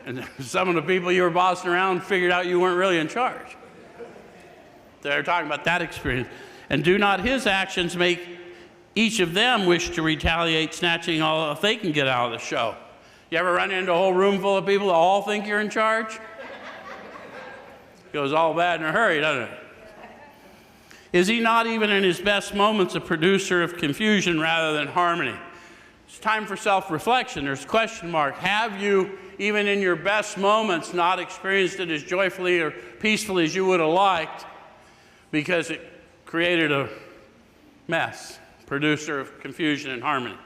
And some of the people you were bossing around figured out you weren't really in charge. They're talking about that experience. And do not his actions make each of them wish to retaliate, snatching all if they can get out of the show? You ever run into a whole room full of people that all think you're in charge? It goes all bad in a hurry, doesn't it? Is he not even in his best moments a producer of confusion rather than harmony? It's time for self-reflection. There's a question mark. Have you, even in your best moments, not experienced it as joyfully or peacefully as you would have liked because it created a mess, producer of confusion and harmony?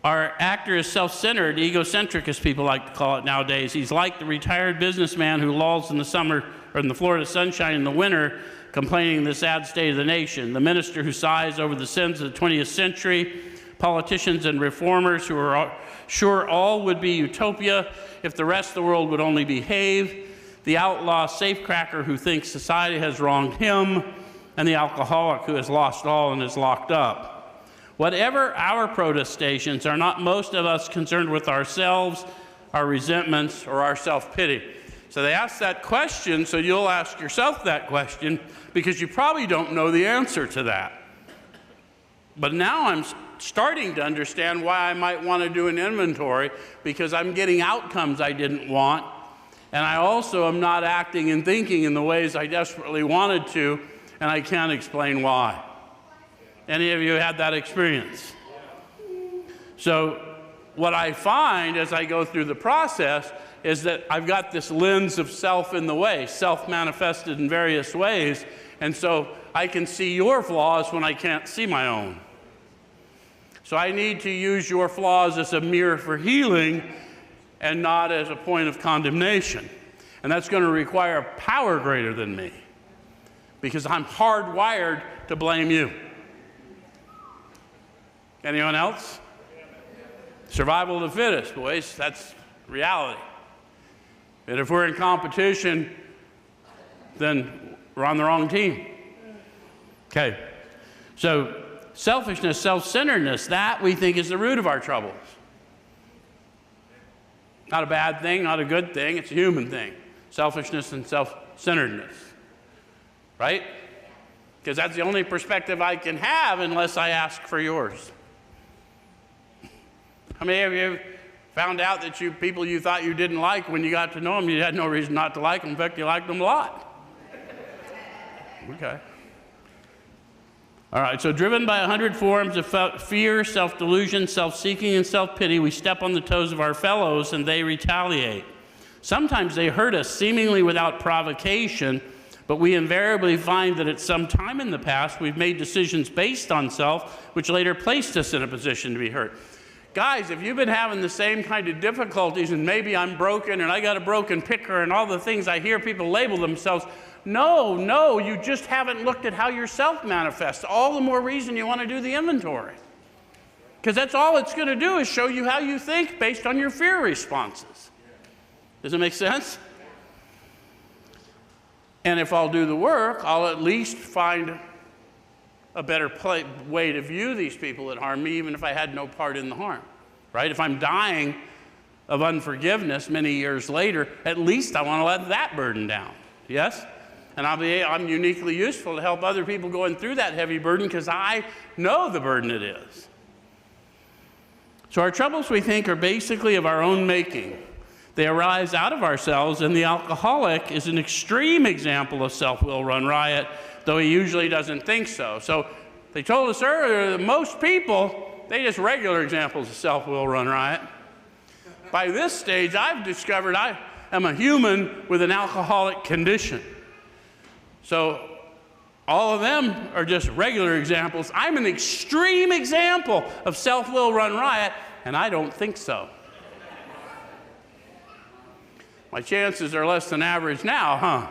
Our actor is self-centered, egocentric, as people like to call it nowadays. He's like the retired businessman who lolls in the summer or in the Florida sunshine in the winter, complaining the sad state of the nation. The minister who sighs over the sins of the 20th century, politicians and reformers who are sure all would be utopia if the rest of the world would only behave, the outlaw safecracker who thinks society has wronged him, and the alcoholic who has lost all and is locked up. Whatever our protestations, are not most of us concerned with ourselves, our resentments, or our self-pity? So they ask that question, so you'll ask yourself that question, because you probably don't know the answer to that. But now I'm starting to understand why I might want to do an inventory, because I'm getting outcomes I didn't want, and I also am not acting and thinking in the ways I desperately wanted to, and I can't explain why. Any of you had that experience? So what I find as I go through the process is that I've got this lens of self in the way, self manifested in various ways, and so I can see your flaws when I can't see my own. So I need to use your flaws as a mirror for healing and not as a point of condemnation. And that's going to require power greater than me, because I'm hardwired to blame you. Anyone else? Survival of the fittest, boys. That's reality. And if we're in competition, then we're on the wrong team. Okay. So selfishness, self-centeredness, that we think is the root of our troubles. Not a bad thing, not a good thing. It's a human thing. Selfishness and self-centeredness. Right? Because that's the only perspective I can have unless I ask for yours. How many of you found out that people you thought you didn't like, when you got to know them, you had no reason not to like them? In fact, you liked them a lot. Okay. All right, so driven by 100 forms of fear, self-delusion, self-seeking, and self-pity, we step on the toes of our fellows and they retaliate. Sometimes they hurt us seemingly without provocation, but we invariably find that at some time in the past we've made decisions based on self, which later placed us in a position to be hurt. Guys, if you've been having the same kind of difficulties, and maybe I'm broken and I got a broken picker and all the things I hear people label themselves, no, you just haven't looked at how yourself manifests. All the more reason you want to do the inventory. Because that's all it's going to do is show you how you think based on your fear responses. Does it make sense? And if I'll do the work, I'll at least find a better way to view these people that harm me, even if I had no part in the harm, right? If I'm dying of unforgiveness many years later, at least I want to let that burden down, yes? And I'm uniquely useful to help other people going through that heavy burden because I know the burden it is. So our troubles, we think, are basically of our own making. They arise out of ourselves, and the alcoholic is an extreme example of self-will run riot, though he usually doesn't think so. So they told us earlier that most people, they just regular examples of self-will run riot. By this stage, I've discovered I am a human with an alcoholic condition. So all of them are just regular examples. I'm an extreme example of self-will run riot, and I don't think so. My chances are less than average now, huh?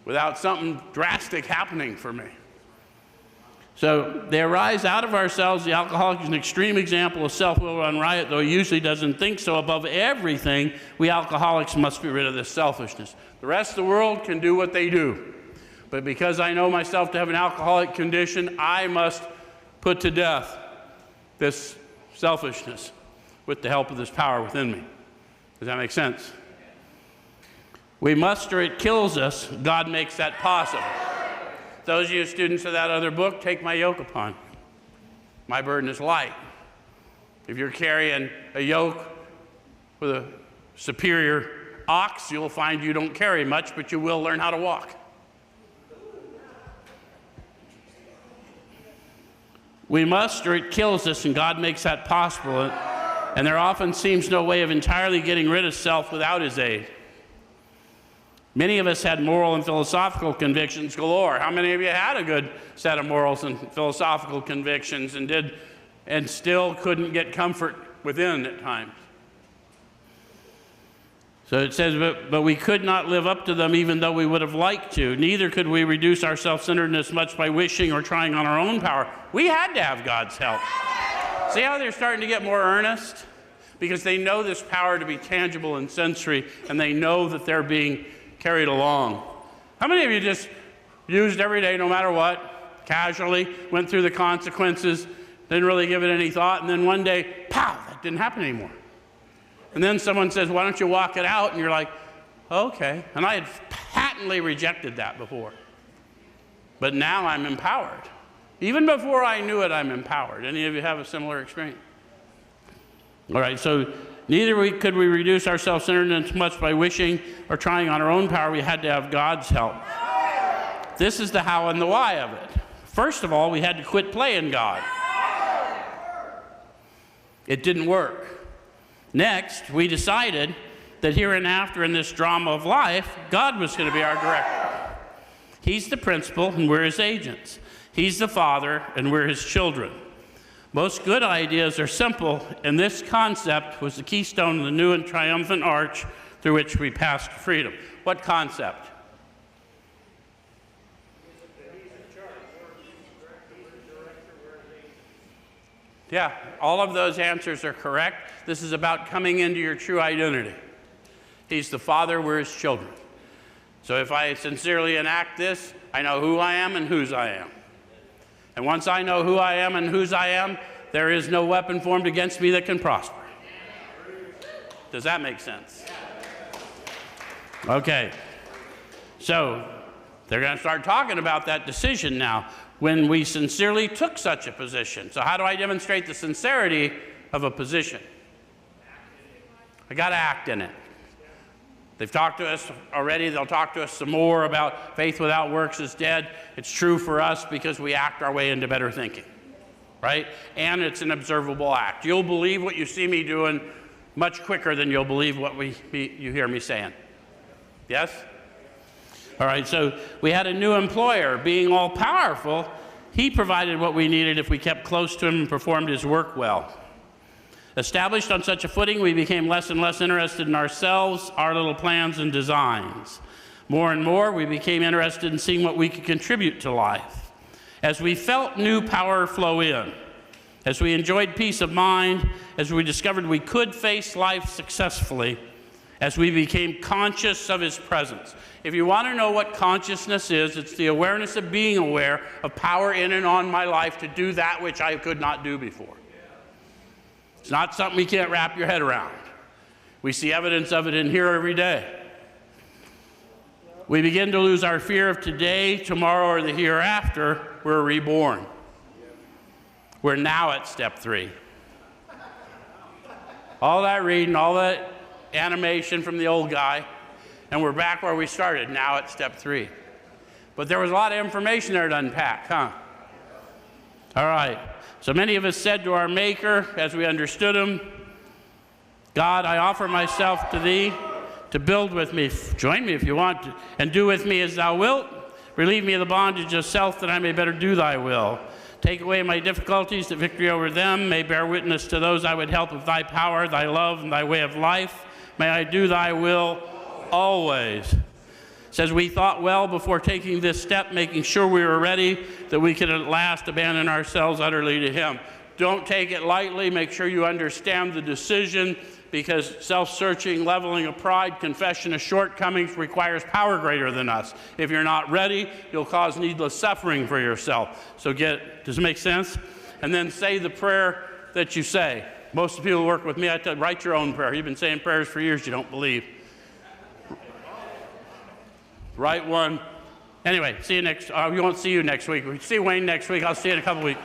Without something drastic happening for me. So they arise out of ourselves. The alcoholic is an extreme example of self-will run riot, though he usually doesn't think so. Above everything, we alcoholics must be rid of this selfishness. The rest of the world can do what they do. But because I know myself to have an alcoholic condition, I must put to death this selfishness with the help of this power within me. Does that make sense? We must, or it kills us. God makes that possible. Those of you students of that other book, take my yoke upon you. My burden is light. If you're carrying a yoke with a superior ox, you'll find you don't carry much, but you will learn how to walk. We must, or it kills us, and God makes that possible. And there often seems no way of entirely getting rid of self without his aid. Many of us had moral and philosophical convictions galore. How many of you had a good set of morals and philosophical convictions and still couldn't get comfort within at times? So it says, but we could not live up to them even though we would have liked to. Neither could we reduce our self-centeredness much by wishing or trying on our own power. We had to have God's help. See how they're starting to get more earnest? Because they know this power to be tangible and sensory, and they know that they're being carried along. How many of you just used every day, no matter what, casually, went through the consequences, didn't really give it any thought, and then one day, pow, that didn't happen anymore? And then someone says, why don't you walk it out? And you're like, okay. And I had patently rejected that before. But now I'm empowered. Even before I knew it, I'm empowered. Any of you have a similar experience? All right, so neither could we reduce our self-centeredness much by wishing or trying on our own power. We had to have God's help. This is the how and the why of it. First of all, we had to quit playing God. It didn't work. Next, we decided that hereinafter in this drama of life, God was going to be our director. He's the principal and we're his agents. He's the father and we're his children. Most good ideas are simple, and this concept was the keystone of the new and triumphant arch through which we passed to freedom. What concept? Yeah, all of those answers are correct. This is about coming into your true identity. He's the Father, we're his children. So if I sincerely enact this, I know who I am and whose I am. And once I know who I am and whose I am, there is no weapon formed against me that can prosper. Does that make sense? Okay. So they're going to start talking about that decision now when we sincerely took such a position. So how do I demonstrate the sincerity of a position? I got to act in it. They've talked to us already. They'll talk to us some more about faith without works is dead. It's true for us because we act our way into better thinking, right? And it's an observable act. You'll believe what you see me doing much quicker than you'll believe what you hear me saying. Yes? All right, so we had a new employer. Being all-powerful, he provided what we needed if we kept close to him and performed his work well. Established on such a footing, we became less and less interested in ourselves, our little plans and designs. More and more, we became interested in seeing what we could contribute to life. As we felt new power flow in, as we enjoyed peace of mind, as we discovered we could face life successfully, as we became conscious of his presence. If you want to know what consciousness is, it's the awareness of being aware of power in and on my life to do that which I could not do before. It's not something you can't wrap your head around. We see evidence of it in here every day. We begin to lose our fear of today, tomorrow, or the hereafter. We're reborn. We're now at step 3. All that reading, all that animation from the old guy, and we're back where we started, now at step 3. But there was a lot of information there to unpack, huh? All right. So many of us said to our Maker, as we understood him, God, I offer myself to thee to build with me. Join me if you want to, and do with me as thou wilt. Relieve me of the bondage of self that I may better do thy will. Take away my difficulties, that victory over them may bear witness to those I would help of thy power, thy love, and thy way of life. May I do thy will always. Says we thought well before taking this step, making sure we were ready, that we could at last abandon ourselves utterly to him. Don't take it lightly. Make sure you understand the decision, because self-searching, leveling of pride, confession of shortcomings requires power greater than us. If you're not ready, you'll cause needless suffering for yourself. So does it make sense? And then say the prayer that you say. Most of the people who work with me, I tell you, write your own prayer. You've been saying prayers for years you don't believe. Write one. Anyway, see you next. We won't see you next week. We see Wayne next week. I'll see you in a couple weeks.